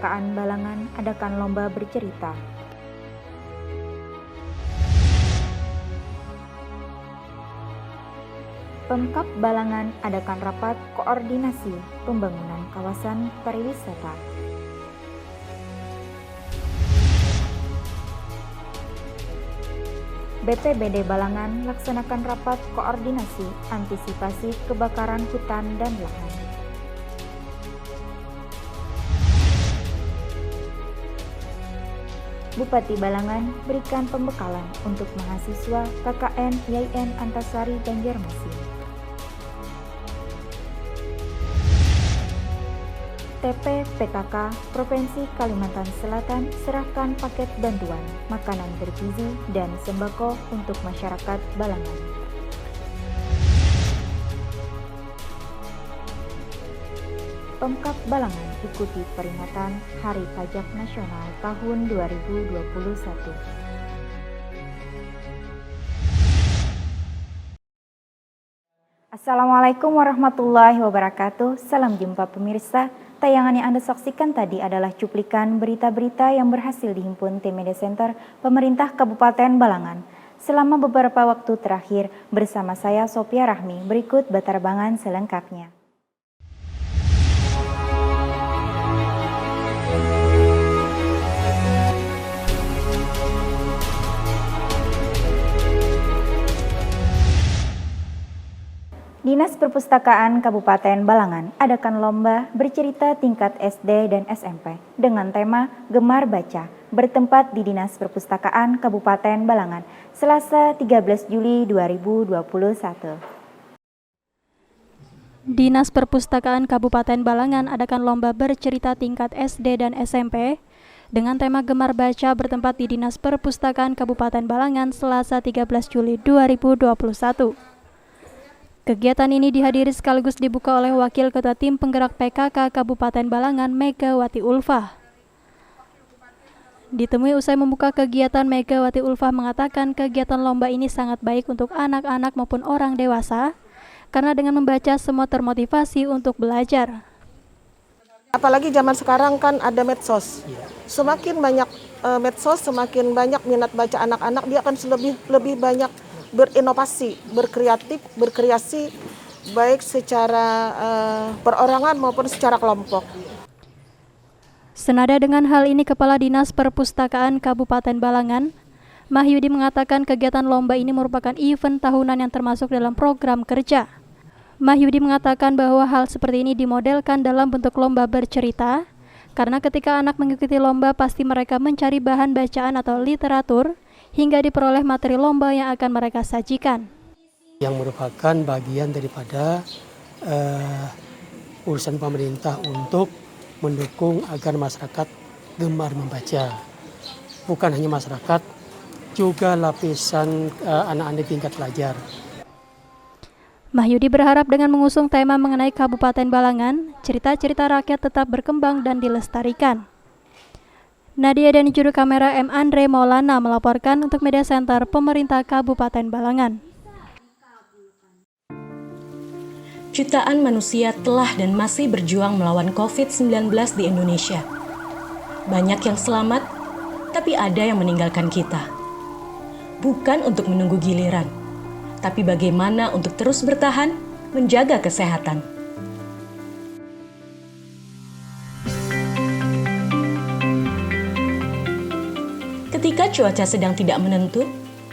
Perpustakaan Balangan adakan lomba bercerita. Pemkab Balangan adakan rapat koordinasi pembangunan kawasan pariwisata. BPBD Balangan laksanakan rapat koordinasi antisipasi kebakaran hutan dan lahan. Bupati Balangan berikan pembekalan untuk mahasiswa KKN YIN Antasari Banjarmasin. TP PKK Provinsi Kalimantan Selatan serahkan paket bantuan makanan bergizi dan sembako untuk masyarakat Balangan. Pemkab Balangan ikuti peringatan Hari Pajak Nasional tahun 2021. Assalamualaikum warahmatullahi wabarakatuh. Salam jumpa pemirsa. Tayangan yang Anda saksikan tadi adalah cuplikan berita-berita yang berhasil dihimpun tim Media Center Pemerintah Kabupaten Balangan. Selama beberapa waktu terakhir, bersama saya Sophia Rahmi, berikut batarbangan selengkapnya. Dinas Perpustakaan Kabupaten Balangan adakan lomba bercerita tingkat SD dan SMP dengan tema Gemar Baca bertempat di Dinas Perpustakaan Kabupaten Balangan, Selasa 13 Juli 2021. Dinas Perpustakaan Kabupaten Balangan adakan lomba bercerita tingkat SD dan SMP dengan tema Gemar Baca bertempat di Dinas Perpustakaan Kabupaten Balangan, Selasa 13 Juli 2021. Kegiatan ini dihadiri sekaligus dibuka oleh Wakil Ketua Tim Penggerak PKK Kabupaten Balangan, Megawati Ulfah. Ditemui usai membuka kegiatan, Megawati Ulfah mengatakan kegiatan lomba ini sangat baik untuk anak-anak maupun orang dewasa, karena dengan membaca semua termotivasi untuk belajar. Apalagi zaman sekarang kan ada medsos. Semakin banyak medsos, semakin banyak minat baca anak-anak, dia akan lebih banyak berinovasi, berkreasi, baik secara perorangan maupun secara kelompok. Senada dengan hal ini, Kepala Dinas Perpustakaan Kabupaten Balangan, Mahyudi mengatakan kegiatan lomba ini merupakan event tahunan yang termasuk dalam program kerja. Mahyudi mengatakan bahwa hal seperti ini dimodelkan dalam bentuk lomba bercerita, karena ketika anak mengikuti lomba pasti mereka mencari bahan bacaan atau literatur, hingga diperoleh materi lomba yang akan mereka sajikan. Yang merupakan bagian daripada urusan pemerintah untuk mendukung agar masyarakat gemar membaca. Bukan hanya masyarakat, juga lapisan anak-anak tingkat pelajar. Mahyudi berharap dengan mengusung tema mengenai Kabupaten Balangan, cerita-cerita rakyat tetap berkembang dan dilestarikan. Nadia dan juru kamera M. Andre Maulana melaporkan untuk Media Center Pemerintah Kabupaten Balangan. Jutaan manusia telah dan masih berjuang melawan COVID-19 di Indonesia. Banyak yang selamat, tapi ada yang meninggalkan kita. Bukan untuk menunggu giliran, tapi bagaimana untuk terus bertahan, menjaga kesehatan. Ketika cuaca sedang tidak menentu,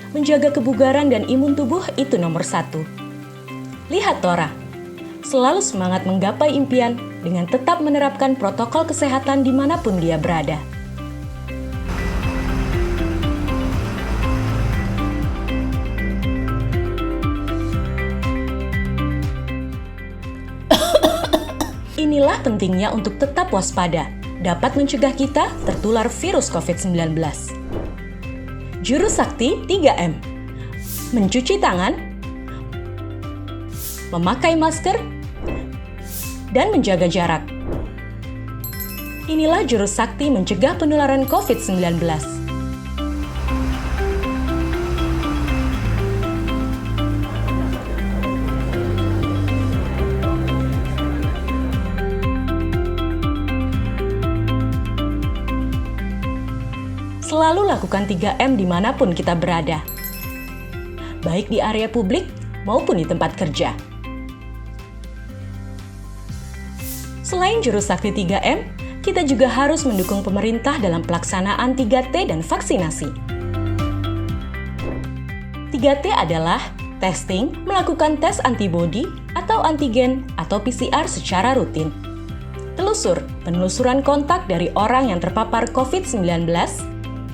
menjaga kebugaran dan imun tubuh itu nomor 1. Lihat Tora, selalu semangat menggapai impian dengan tetap menerapkan protokol kesehatan dimanapun dia berada. Inilah pentingnya untuk tetap waspada, dapat mencegah kita tertular virus COVID-19. Juru sakti 3M, mencuci tangan, memakai masker, dan menjaga jarak. Inilah jurus sakti mencegah penularan COVID-19. selalu lakukan 3M dimanapun kita berada, baik di area publik maupun di tempat kerja. Selain jurus sakti 3M, kita juga harus mendukung pemerintah dalam pelaksanaan 3T dan vaksinasi. 3T adalah testing, melakukan tes antibodi atau antigen atau PCR secara rutin. Telusur, penelusuran kontak dari orang yang terpapar COVID-19,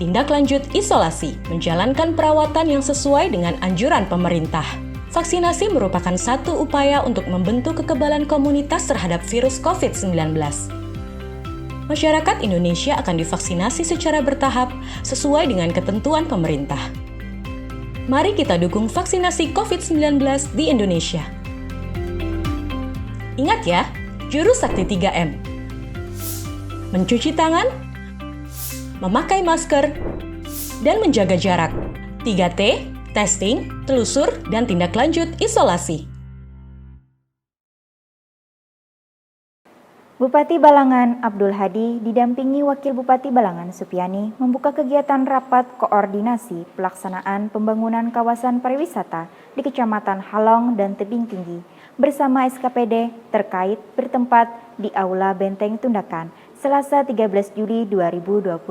tindak lanjut isolasi, menjalankan perawatan yang sesuai dengan anjuran pemerintah. Vaksinasi merupakan satu upaya untuk membentuk kekebalan komunitas terhadap virus COVID-19. Masyarakat Indonesia akan divaksinasi secara bertahap sesuai dengan ketentuan pemerintah. Mari kita dukung vaksinasi COVID-19 di Indonesia. Ingat ya, jurus sakti 3M. Mencuci tangan, memakai masker, dan menjaga jarak. 3T, testing, telusur, dan tindak lanjut isolasi. Bupati Balangan Abdul Hadi didampingi Wakil Bupati Balangan Supiani membuka kegiatan rapat koordinasi pelaksanaan pembangunan kawasan pariwisata di Kecamatan Halong dan Tebing Tinggi bersama SKPD terkait bertempat di Aula Benteng Tundakan Selasa 13 Juli 2021.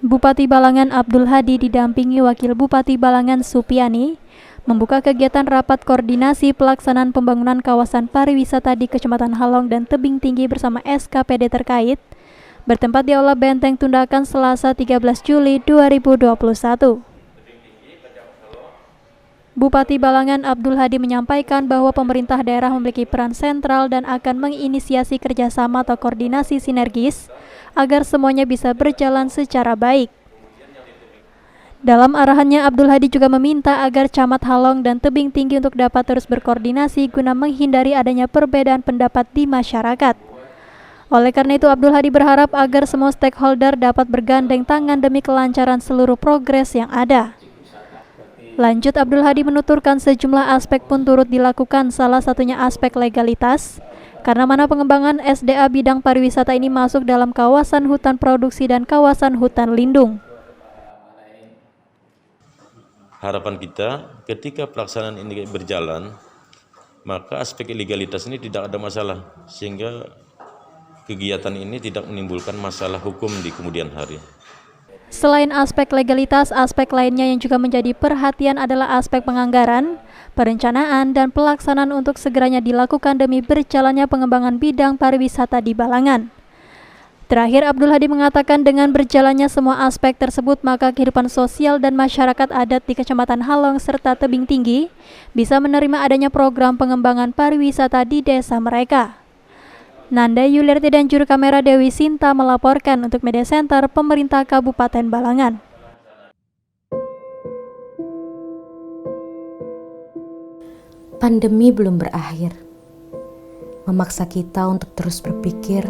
Bupati Balangan Abdul Hadi didampingi Wakil Bupati Balangan Supiani membuka kegiatan rapat koordinasi pelaksanaan pembangunan kawasan pariwisata di Kecamatan Halong dan Tebing Tinggi bersama SKPD terkait bertempat di Aula Benteng Tundakan Selasa 13 Juli 2021. Bupati Balangan Abdul Hadi menyampaikan bahwa pemerintah daerah memiliki peran sentral dan akan menginisiasi kerjasama atau koordinasi sinergis agar semuanya bisa berjalan secara baik. Dalam arahannya, Abdul Hadi juga meminta agar Camat Halong dan Tebing Tinggi untuk dapat terus berkoordinasi guna menghindari adanya perbedaan pendapat di masyarakat. Oleh karena itu, Abdul Hadi berharap agar semua stakeholder dapat bergandeng tangan demi kelancaran seluruh progres yang ada. Lanjut, Abdul Hadi menuturkan sejumlah aspek pun turut dilakukan, salah satunya aspek legalitas, karena mana pengembangan SDA bidang pariwisata ini masuk dalam kawasan hutan produksi dan kawasan hutan lindung. Harapan kita ketika pelaksanaan ini berjalan, maka aspek legalitas ini tidak ada masalah, sehingga kegiatan ini tidak menimbulkan masalah hukum di kemudian hari. Selain aspek legalitas, aspek lainnya yang juga menjadi perhatian adalah aspek penganggaran, perencanaan, dan pelaksanaan untuk segeranya dilakukan demi berjalannya pengembangan bidang pariwisata di Balangan. Terakhir, Abdul Hadi mengatakan dengan berjalannya semua aspek tersebut, maka kehidupan sosial dan masyarakat adat di Kecamatan Halong serta Tebing Tinggi bisa menerima adanya program pengembangan pariwisata di desa mereka. Nanda Yuliarti dan juru kamera Dewi Sinta melaporkan untuk Media Center Pemerintah Kabupaten Balangan. Pandemi belum berakhir, memaksa kita untuk terus berpikir,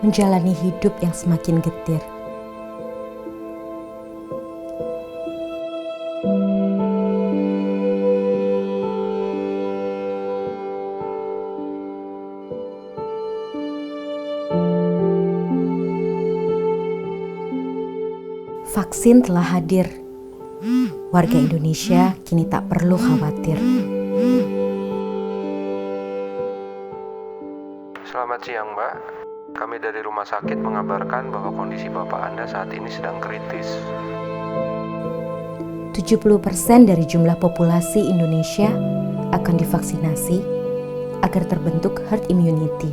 menjalani hidup yang semakin getir. Vaksin telah hadir. Warga Indonesia kini tak perlu khawatir. Selamat siang, Mbak. Kami dari rumah sakit mengabarkan bahwa kondisi Bapak Anda saat ini sedang kritis. 70% dari jumlah populasi Indonesia akan divaksinasi agar terbentuk herd immunity.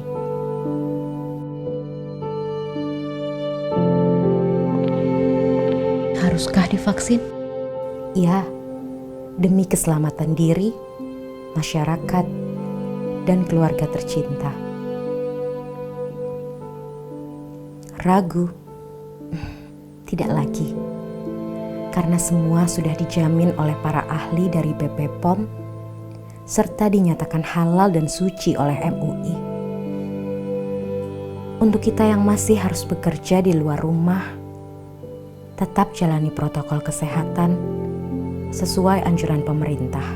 Haruskah divaksin? Ya, demi keselamatan diri, masyarakat, dan keluarga tercinta. Ragu? Tidak lagi. Karena semua sudah dijamin oleh para ahli dari BPOM serta dinyatakan halal dan suci oleh MUI. Untuk kita yang masih harus bekerja di luar rumah, tetap jalani protokol kesehatan sesuai anjuran pemerintah.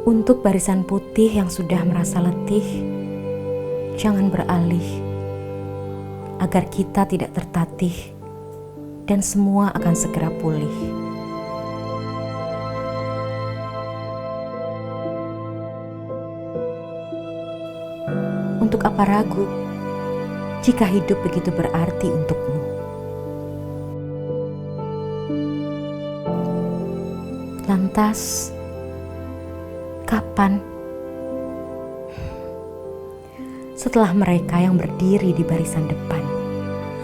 Untuk barisan putih yang sudah merasa letih, jangan beralih, agar kita tidak tertatih dan semua akan segera pulih. Untuk apa ragu jika hidup begitu berarti untukmu? Lantas, kapan? Setelah mereka yang berdiri di barisan depan.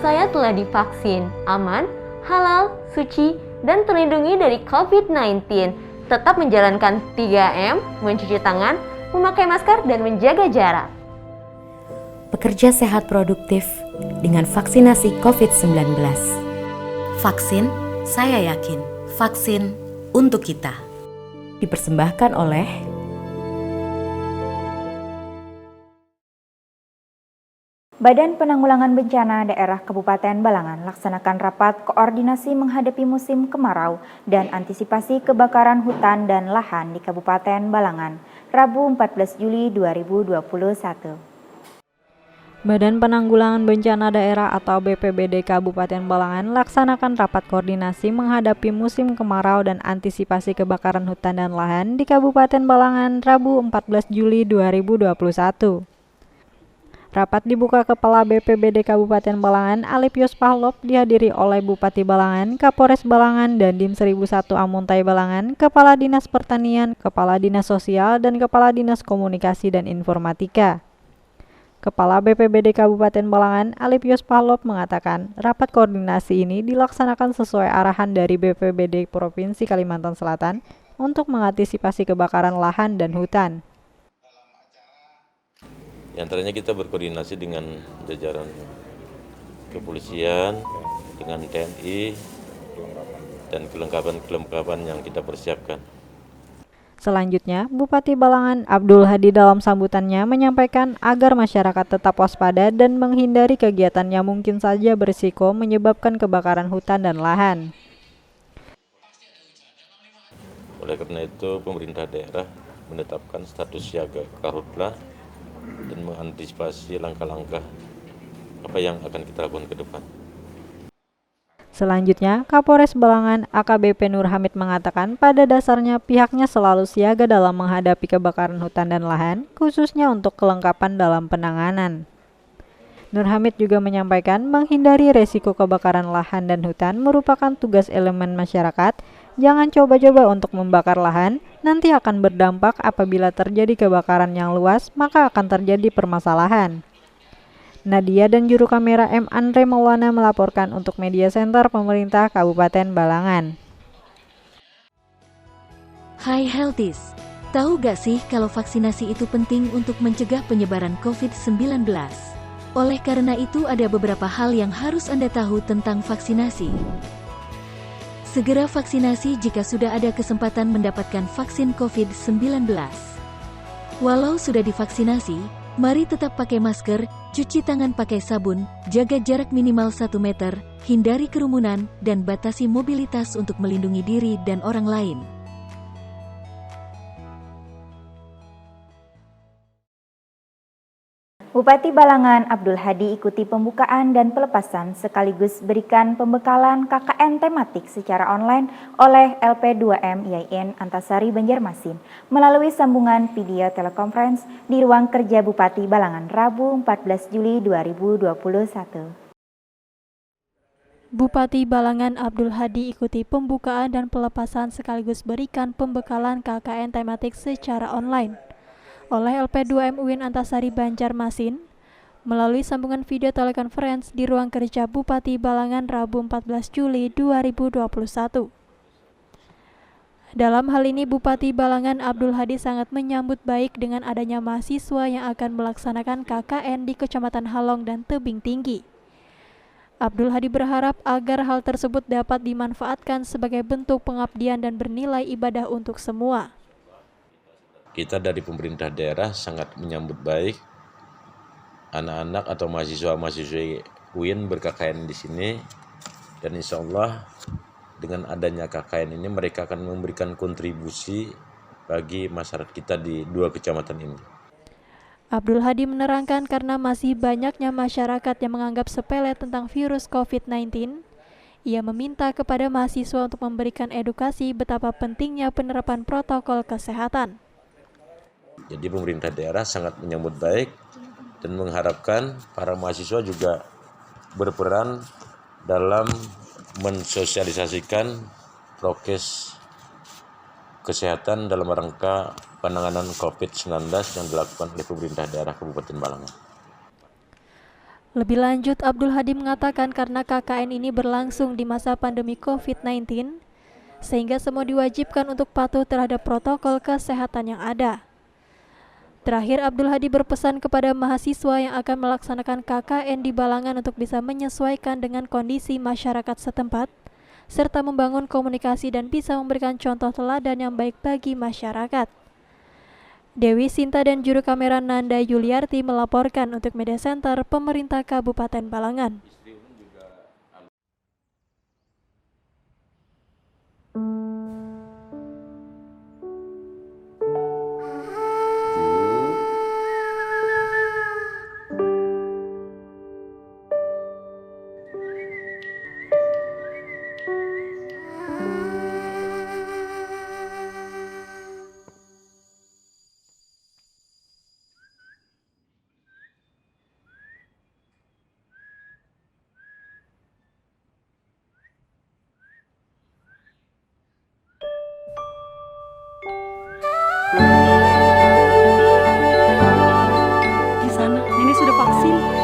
Saya telah divaksin, aman, halal, suci, dan terlindungi dari COVID-19. Tetap menjalankan 3M, mencuci tangan, memakai masker, dan menjaga jarak. Bekerja sehat produktif dengan vaksinasi COVID-19. Vaksin, saya yakin. Vaksin untuk kita. Dipersembahkan oleh Badan Penanggulangan Bencana Daerah Kabupaten Balangan laksanakan rapat koordinasi menghadapi musim kemarau dan antisipasi kebakaran hutan dan lahan di Kabupaten Balangan, Rabu 14 Juli 2021. Badan Penanggulangan Bencana Daerah atau BPBD Kabupaten Balangan laksanakan rapat koordinasi menghadapi musim kemarau dan antisipasi kebakaran hutan dan lahan di Kabupaten Balangan, Rabu 14 Juli 2021. Rapat dibuka Kepala BPBD Kabupaten Balangan, Alipius Pahlop, dihadiri oleh Bupati Balangan, Kapolres Balangan, Dandim 1001 Amuntai Balangan, Kepala Dinas Pertanian, Kepala Dinas Sosial, dan Kepala Dinas Komunikasi dan Informatika. Kepala BPBD Kabupaten Balangan, Alipius Pahlop, mengatakan rapat koordinasi ini dilaksanakan sesuai arahan dari BPBD Provinsi Kalimantan Selatan untuk mengantisipasi kebakaran lahan dan hutan. Di antaranya kita berkoordinasi dengan jajaran kepolisian, dengan TNI, dan kelengkapan yang kita persiapkan. Selanjutnya, Bupati Balangan Abdul Hadi dalam sambutannya menyampaikan agar masyarakat tetap waspada dan menghindari kegiatan yang mungkin saja berisiko menyebabkan kebakaran hutan dan lahan. Oleh karena itu, pemerintah daerah menetapkan status siaga karhutlah dan mengantisipasi langkah-langkah apa yang akan kita lakukan ke depan. Selanjutnya, Kapolres Balangan AKBP Nur Hamid mengatakan pada dasarnya pihaknya selalu siaga dalam menghadapi kebakaran hutan dan lahan, khususnya untuk kelengkapan dalam penanganan. Nur Hamid juga menyampaikan menghindari resiko kebakaran lahan dan hutan merupakan tugas elemen masyarakat. Jangan coba-coba untuk membakar lahan, nanti akan berdampak apabila terjadi kebakaran yang luas, maka akan terjadi permasalahan. Nadia dan juru kamera M. Andre Maulana melaporkan untuk Media Center Pemerintah Kabupaten Balangan. Hai Healthies, tahu gak sih kalau vaksinasi itu penting untuk mencegah penyebaran COVID-19? Oleh karena itu ada beberapa hal yang harus Anda tahu tentang vaksinasi. Segera vaksinasi jika sudah ada kesempatan mendapatkan vaksin COVID-19. Walau sudah divaksinasi, mari tetap pakai masker, cuci tangan pakai sabun, jaga jarak minimal 1 meter, hindari kerumunan, dan batasi mobilitas untuk melindungi diri dan orang lain. Bupati Balangan Abdul Hadi ikuti pembukaan dan pelepasan sekaligus berikan pembekalan KKN tematik secara online oleh LP2M IAIN Antasari Banjarmasin melalui sambungan video telekonferensi di ruang kerja Bupati Balangan Rabu 14 Juli 2021. Bupati Balangan Abdul Hadi ikuti pembukaan dan pelepasan sekaligus berikan pembekalan KKN tematik secara online oleh LP2M UIN Antasari Banjarmasin melalui sambungan video telekonferensi di ruang kerja Bupati Balangan Rabu 14 Juli 2021. Dalam hal ini Bupati Balangan Abdul Hadi sangat menyambut baik dengan adanya mahasiswa yang akan melaksanakan KKN di Kecamatan Halong dan Tebing Tinggi. Abdul Hadi berharap agar hal tersebut dapat dimanfaatkan sebagai bentuk pengabdian dan bernilai ibadah untuk semua. Kita dari pemerintah daerah sangat menyambut baik anak-anak atau mahasiswa-mahasiswa UIN ber-KKN di sini, dan insya Allah dengan adanya KKN ini mereka akan memberikan kontribusi bagi masyarakat kita di 2 kecamatan ini. Abdul Hadi menerangkan karena masih banyaknya masyarakat yang menganggap sepele tentang virus COVID-19, ia meminta kepada mahasiswa untuk memberikan edukasi betapa pentingnya penerapan protokol kesehatan. Jadi pemerintah daerah sangat menyambut baik dan mengharapkan para mahasiswa juga berperan dalam mensosialisasikan prokes kesehatan dalam rangka penanganan COVID-19 yang dilakukan oleh pemerintah daerah Kabupaten Balangan. Lebih lanjut, Abdul Hadi mengatakan karena KKN ini berlangsung di masa pandemi COVID-19, sehingga semua diwajibkan untuk patuh terhadap protokol kesehatan yang ada. Terakhir, Abdul Hadi berpesan kepada mahasiswa yang akan melaksanakan KKN di Balangan untuk bisa menyesuaikan dengan kondisi masyarakat setempat, serta membangun komunikasi dan bisa memberikan contoh teladan yang baik bagi masyarakat. Dewi Sinta dan juru kamera Nanda Yuliarti melaporkan untuk Media Center Pemerintah Kabupaten Balangan. Di sana, nenek sudah vaksin.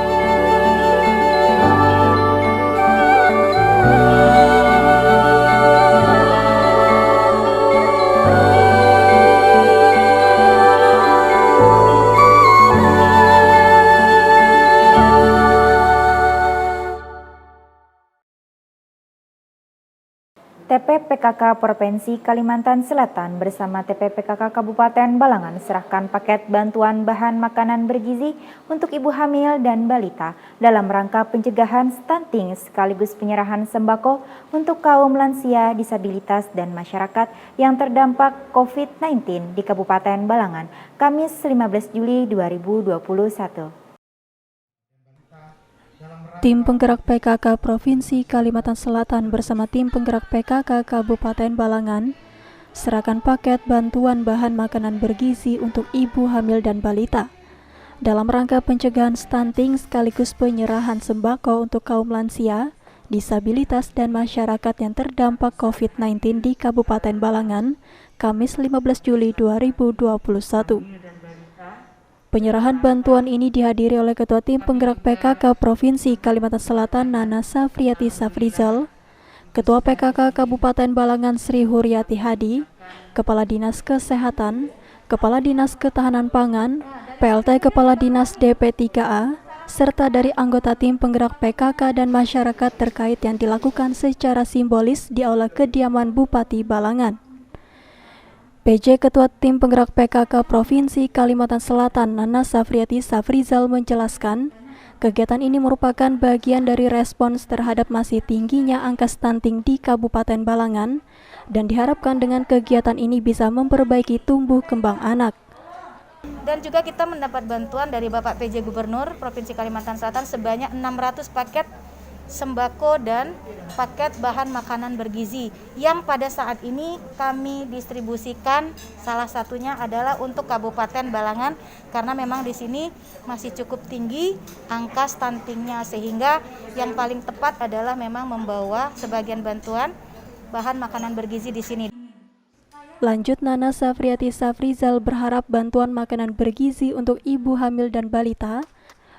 TPPKK Provinsi Kalimantan Selatan bersama TPPKK Kabupaten Balangan serahkan paket bantuan bahan makanan bergizi untuk ibu hamil dan balita dalam rangka pencegahan stunting sekaligus penyerahan sembako untuk kaum lansia, disabilitas, dan masyarakat yang terdampak COVID-19 di Kabupaten Balangan, Kamis 15 Juli 2021. Tim penggerak PKK Provinsi Kalimantan Selatan bersama tim penggerak PKK Kabupaten Balangan serahkan paket bantuan bahan makanan bergizi untuk ibu hamil dan balita dalam rangka pencegahan stunting sekaligus penyerahan sembako untuk kaum lansia, disabilitas, dan masyarakat yang terdampak COVID-19 di Kabupaten Balangan, Kamis 15 Juli 2021. Penyerahan bantuan ini dihadiri oleh Ketua Tim Penggerak PKK Provinsi Kalimantan Selatan Nana Safriati Safrizal, Ketua PKK Kabupaten Balangan Sri Huryati Hadi, Kepala Dinas Kesehatan, Kepala Dinas Ketahanan Pangan, PLT Kepala Dinas DP3A, serta dari anggota tim penggerak PKK dan masyarakat terkait yang dilakukan secara simbolis di Aula Kediaman Bupati Balangan. PJ Ketua Tim Penggerak PKK Provinsi Kalimantan Selatan Nana Safriati Safrizal menjelaskan, kegiatan ini merupakan bagian dari respons terhadap masih tingginya angka stunting di Kabupaten Balangan dan diharapkan dengan kegiatan ini bisa memperbaiki tumbuh kembang anak. Dan juga kita mendapat bantuan dari Bapak PJ Gubernur Provinsi Kalimantan Selatan sebanyak 600 paket sembako dan paket bahan makanan bergizi yang pada saat ini kami distribusikan, salah satunya adalah untuk Kabupaten Balangan karena memang di sini masih cukup tinggi angka stuntingnya, sehingga yang paling tepat adalah memang membawa sebagian bantuan bahan makanan bergizi di sini. Lanjut, Nana Safriati Safrizal berharap bantuan makanan bergizi untuk ibu hamil dan balita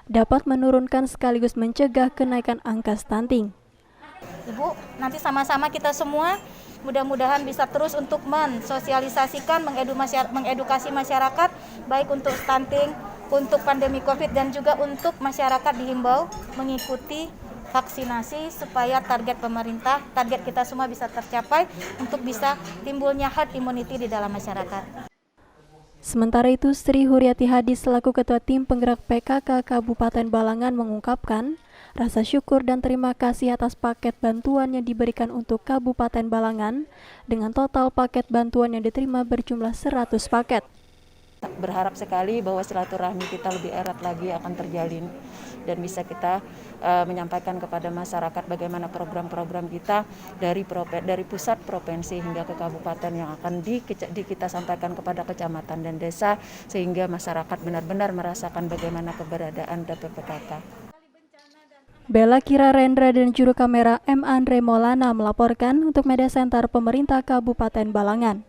dapat menurunkan sekaligus mencegah kenaikan angka stunting. Ibu, nanti sama-sama kita semua mudah-mudahan bisa terus untuk mensosialisasikan, mengedukasi masyarakat baik untuk stunting, untuk pandemi COVID, dan juga untuk masyarakat dihimbau mengikuti vaksinasi supaya target pemerintah, target kita semua bisa tercapai untuk bisa timbulnya herd immunity di dalam masyarakat. Sementara itu, Sri Huryati Hadi selaku Ketua Tim Penggerak PKK Kabupaten Balangan mengungkapkan rasa syukur dan terima kasih atas paket bantuan yang diberikan untuk Kabupaten Balangan dengan total paket bantuan yang diterima berjumlah 100 paket. Berharap sekali bahwa silaturahmi kita lebih erat lagi akan terjalin dan bisa kita menyampaikan kepada masyarakat bagaimana program-program kita dari pusat provinsi hingga ke kabupaten yang akan kita sampaikan kepada kecamatan dan desa sehingga masyarakat benar-benar merasakan bagaimana keberadaan DPPKK. Bella Kira Rendra dan juru kamera M. Andre Maulana melaporkan untuk Media Center Pemerintah Kabupaten Balangan.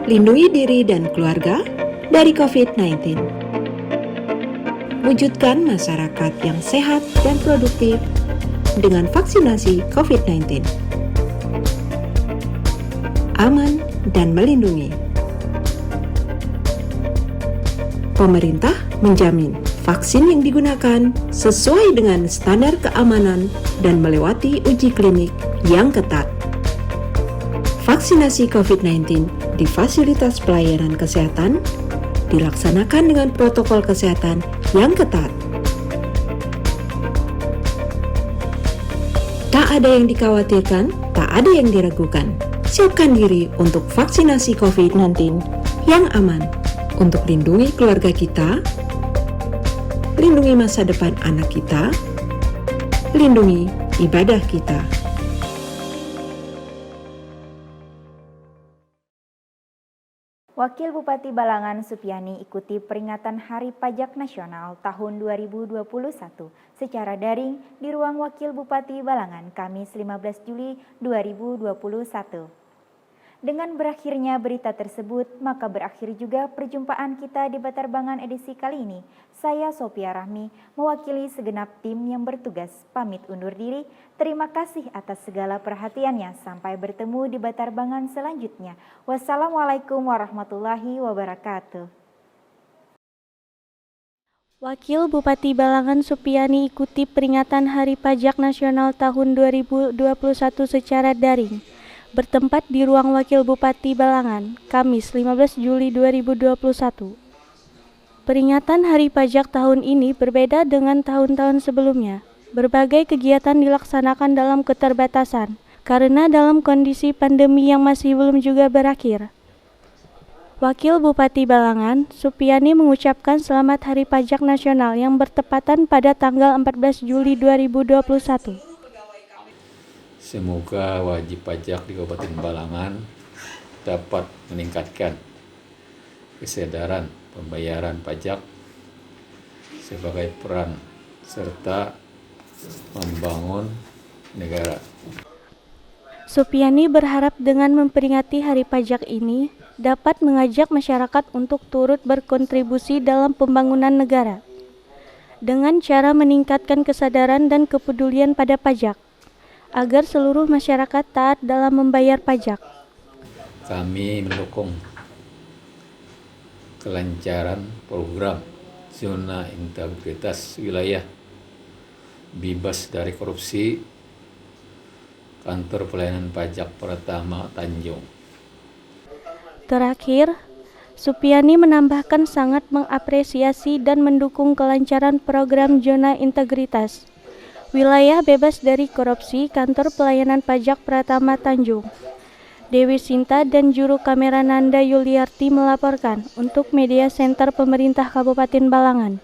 Lindungi diri dan keluarga dari COVID-19. Wujudkan masyarakat yang sehat dan produktif dengan vaksinasi COVID-19. Aman dan melindungi. Pemerintah menjamin vaksin yang digunakan sesuai dengan standar keamanan dan melewati uji klinik yang ketat. Vaksinasi COVID-19 di fasilitas pelayanan kesehatan dilaksanakan dengan protokol kesehatan yang ketat. Tak ada yang dikhawatirkan, tak ada yang diragukan. Siapkan diri untuk vaksinasi COVID-19 yang aman untuk lindungi keluarga kita, lindungi masa depan anak kita, lindungi ibadah kita. Wakil Bupati Balangan Supiani ikuti peringatan Hari Pajak Nasional tahun 2021 secara daring di ruang Wakil Bupati Balangan Kamis 15 Juli 2021. Dengan berakhirnya berita tersebut, maka berakhir juga perjumpaan kita di Batarbangan edisi kali ini. Saya Sophia Rahmi, mewakili segenap tim yang bertugas, pamit undur diri. Terima kasih atas segala perhatiannya. Sampai bertemu di Batarbangan selanjutnya. Wassalamualaikum warahmatullahi wabarakatuh. Wakil Bupati Balangan Supiani ikuti peringatan Hari Pajak Nasional tahun 2021 secara daring. Bertempat di ruang Wakil Bupati Balangan, Kamis 15 Juli 2021. Peringatan Hari Pajak tahun ini berbeda dengan tahun-tahun sebelumnya. Berbagai kegiatan dilaksanakan dalam keterbatasan, karena dalam kondisi pandemi yang masih belum juga berakhir. Wakil Bupati Balangan, Supiani mengucapkan selamat Hari Pajak Nasional yang bertepatan pada tanggal 14 Juli 2021. Semoga wajib pajak di Kabupaten Balangan dapat meningkatkan kesadaran pembayaran pajak sebagai peran serta membangun negara. Supiani berharap dengan memperingati Hari Pajak ini dapat mengajak masyarakat untuk turut berkontribusi dalam pembangunan negara dengan cara meningkatkan kesadaran dan kepedulian pada pajak, agar seluruh masyarakat taat dalam membayar pajak. Kami mendukung kelancaran program zona integritas wilayah bebas dari korupsi Kantor Pelayanan Pajak Pertama Tanjung. Terakhir, Supiani menambahkan sangat mengapresiasi dan mendukung kelancaran program zona integritas wilayah bebas dari korupsi Kantor Pelayanan Pajak Pratama Tanjung. Dewi Sinta dan juru kamera Nanda Yuliarti melaporkan untuk Media Center Pemerintah Kabupaten Balangan.